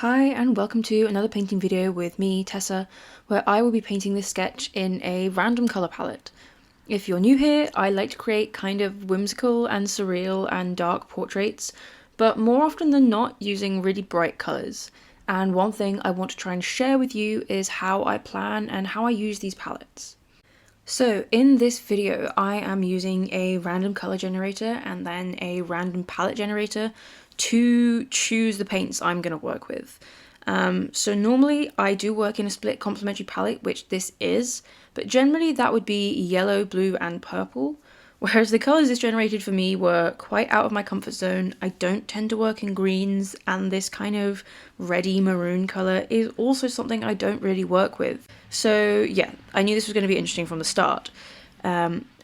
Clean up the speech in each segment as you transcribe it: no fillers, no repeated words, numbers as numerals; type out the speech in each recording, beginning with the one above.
Hi and welcome to another painting video with me, Tessa, where I will be painting this sketch in a random colour palette. If you're new here, I like to create kind of whimsical and surreal and dark portraits, but more often than not using really bright colours. And one thing I want to try and share with you is how I plan and how I use these palettes. So in this video, I am using a random color generator and then a random palette generator to choose the paints I'm going to work with. So normally I do work in a split complementary palette, which this is, but generally that would be yellow, blue, and purple. Whereas the colours this generated for me were quite out of my comfort zone. I don't tend to work in greens, and this kind of reddy maroon colour is also something I don't really work with. So yeah, I knew this was going to be interesting from the start.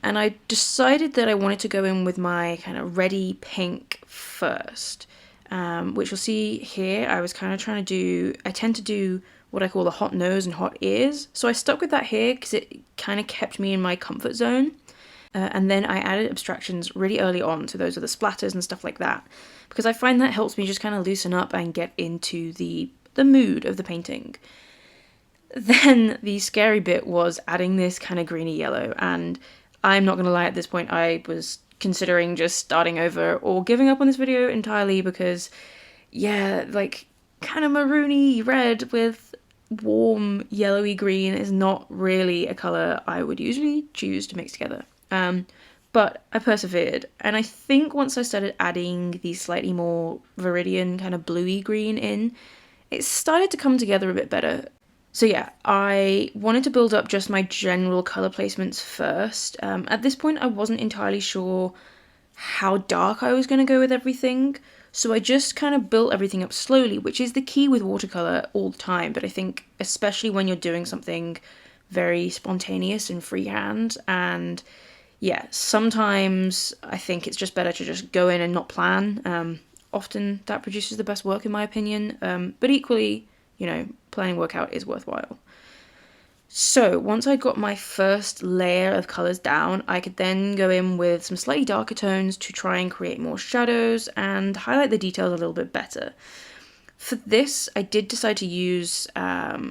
And I decided that I wanted to go in with my kind of reddy pink first, which you'll see here. I was kind of trying to do, I tend to do what I call the hot nose and hot ears. So I stuck with that here because it kind of kept me in my comfort zone. And then I added abstractions really early on, so those are the splatters and stuff like that, because I find that helps me just kind of loosen up and get into the mood of the painting. Then the scary bit was adding this kind of greeny yellow, and I'm not going to lie, at this point I was considering just starting over or giving up on this video entirely because, yeah, like kind of maroony red with warm yellowy green is not really a colour I would usually choose to mix together. But I persevered, and I think once I started adding the slightly more viridian kind of bluey green in, it started to come together a bit better. So yeah, I wanted to build up just my general colour placements first. At this point I wasn't entirely sure how dark I was going to go with everything, so I just kind of built everything up slowly, which is the key with watercolour all the time, but I think especially when you're doing something very spontaneous and freehand, and yeah, sometimes I think it's just better to just go in and not plan. Often that produces the best work in my opinion, but equally, you know, planning work out is worthwhile. So once I got my first layer of colours down, I could then go in with some slightly darker tones to try and create more shadows and highlight the details a little bit better. For this, I did decide to use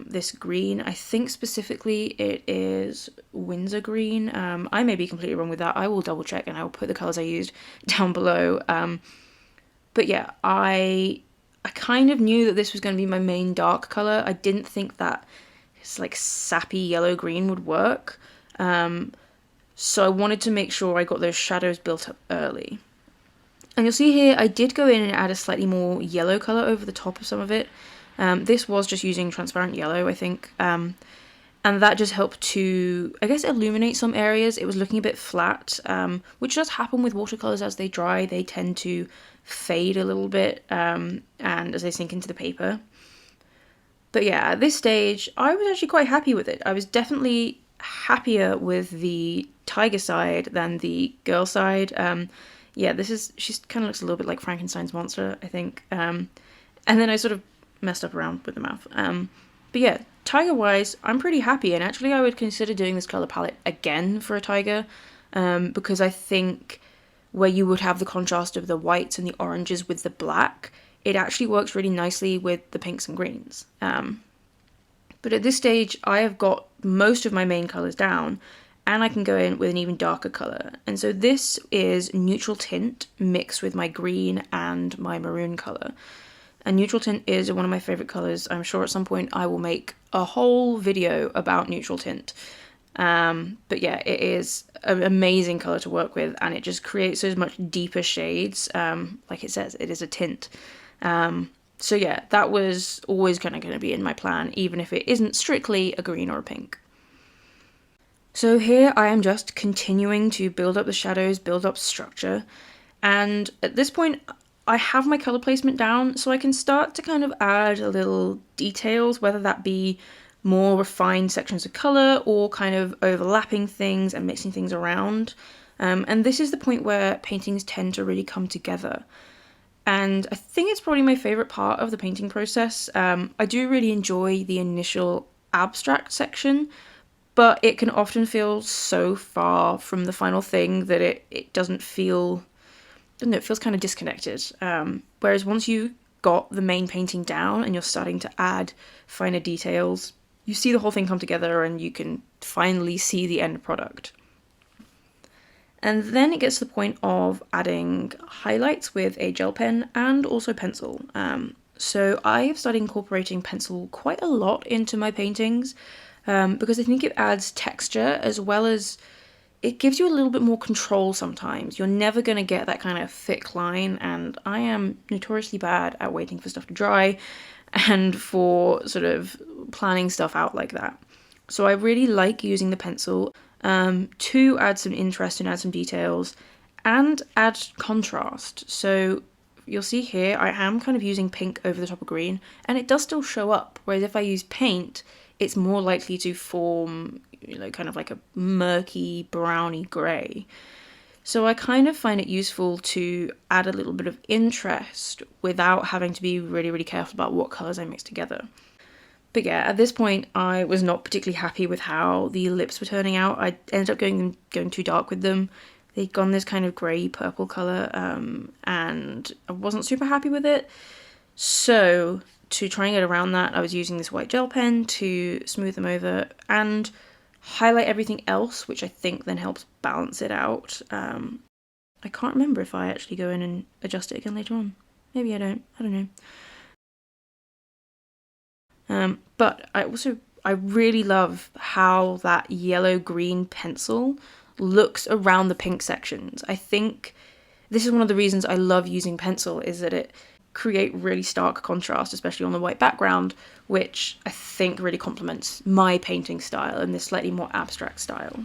this green. I think specifically it is Windsor green. I may be completely wrong with that. I will double check and I will put the colours I used down below. But yeah, I kind of knew that this was going to be my main dark colour. I didn't think that it's like sappy yellow green would work. So I wanted to make sure I got those shadows built up early. And you'll see here, I did go in and add a slightly more yellow colour over the top of some of it. This was just using transparent yellow, I think. And that just helped to, I guess, illuminate some areas. It was looking a bit flat, which does happen with watercolours as they dry. They tend to fade a little bit, and as they sink into the paper. But yeah, at this stage, I was actually quite happy with it. I was definitely happier with the tiger side than the girl side. Yeah, she kind of looks a little bit like Frankenstein's monster, I think. And then I sort of messed up around with the mouth. But yeah, tiger-wise, I'm pretty happy. And actually, I would consider doing this colour palette again for a tiger. Because I think where you would have the contrast of the whites and the oranges with the black, it actually works really nicely with the pinks and greens. But at this stage, I have got most of my main colours down, and I can go in with an even darker colour. And so this is neutral tint mixed with my green and my maroon colour. And neutral tint is one of my favourite colours. I'm sure at some point I will make a whole video about neutral tint. But yeah, it is an amazing colour to work with, and it just creates those much deeper shades. Like it says, it is a tint. So yeah, that was always kind of going to be in my plan, even if it isn't strictly a green or a pink. So here I am just continuing to build up the shadows, build up structure, and at this point I have my colour placement down, so I can start to kind of add a little details, whether that be more refined sections of colour or kind of overlapping things and mixing things around. And this is the point where paintings tend to really come together. And I think it's probably my favourite part of the painting process. I do really enjoy the initial abstract section, but it can often feel so far from the final thing that it doesn't feel, I don't know, it feels kind of disconnected. Whereas once you got the main painting down and you're starting to add finer details, you see the whole thing come together and you can finally see the end product. And then it gets to the point of adding highlights with a gel pen and also pencil. So I've started incorporating pencil quite a lot into my paintings because I think it adds texture as well as it gives you a little bit more control sometimes. You're never going to get that kind of thick line, and I am notoriously bad at waiting for stuff to dry and for sort of planning stuff out like that. So I really like using the pencil to add some interest and add some details and add contrast. So you'll see here I am kind of using pink over the top of green, and it does still show up, whereas if I use paint, it's more likely to form, you know, kind of like a murky browny grey. So I kind of find it useful to add a little bit of interest without having to be really, really careful about what colours I mix together. But yeah, at this point I was not particularly happy with how the lips were turning out. I ended up going too dark with them. They'd gone this kind of grey purple colour, and I wasn't super happy with it. So to try and get around that, I was using this white gel pen to smooth them over and highlight everything else, which I think then helps balance it out. I can't remember if I actually go in and adjust it again later on. Maybe I don't know. But I really love how that yellow-green pencil looks around the pink sections. I think this is one of the reasons I love using pencil, is that it create really stark contrast, especially on the white background, which I think really complements my painting style and this slightly more abstract style.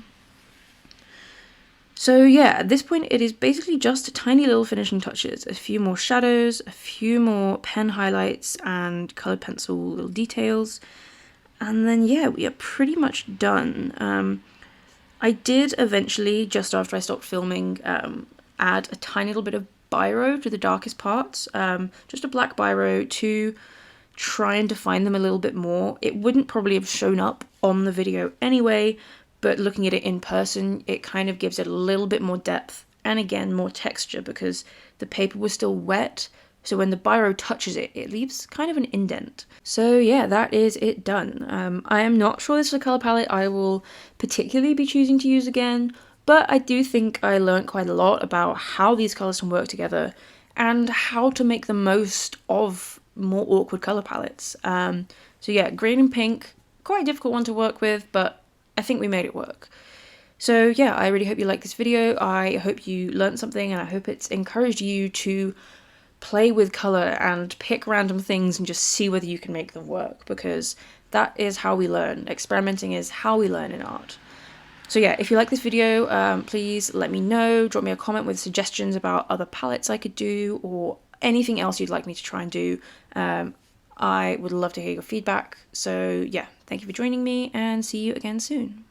So yeah, at this point it is basically just tiny little finishing touches, a few more shadows, a few more pen highlights and coloured pencil little details, and then yeah, we are pretty much done. I did eventually, just after I stopped filming, add a tiny little bit of biro to the darkest parts, just a black biro to try and define them a little bit more. It wouldn't probably have shown up on the video anyway, but looking at it in person, it kind of gives it a little bit more depth and again more texture because the paper was still wet, so when the biro touches it, it leaves kind of an indent. So yeah, that is it done. I am not sure this is a colour palette I will particularly be choosing to use again, but I do think I learned quite a lot about how these colours can work together and how to make the most of more awkward colour palettes. So yeah, green and pink, quite a difficult one to work with, but I think we made it work. So yeah, I really hope you liked this video. I hope you learned something, and I hope it's encouraged you to play with colour and pick random things and just see whether you can make them work, because that is how we learn. Experimenting is how we learn in art. So yeah, if you like this video, please let me know. Drop me a comment with suggestions about other palettes I could do or anything else you'd like me to try and do. I would love to hear your feedback. So yeah, thank you for joining me and see you again soon.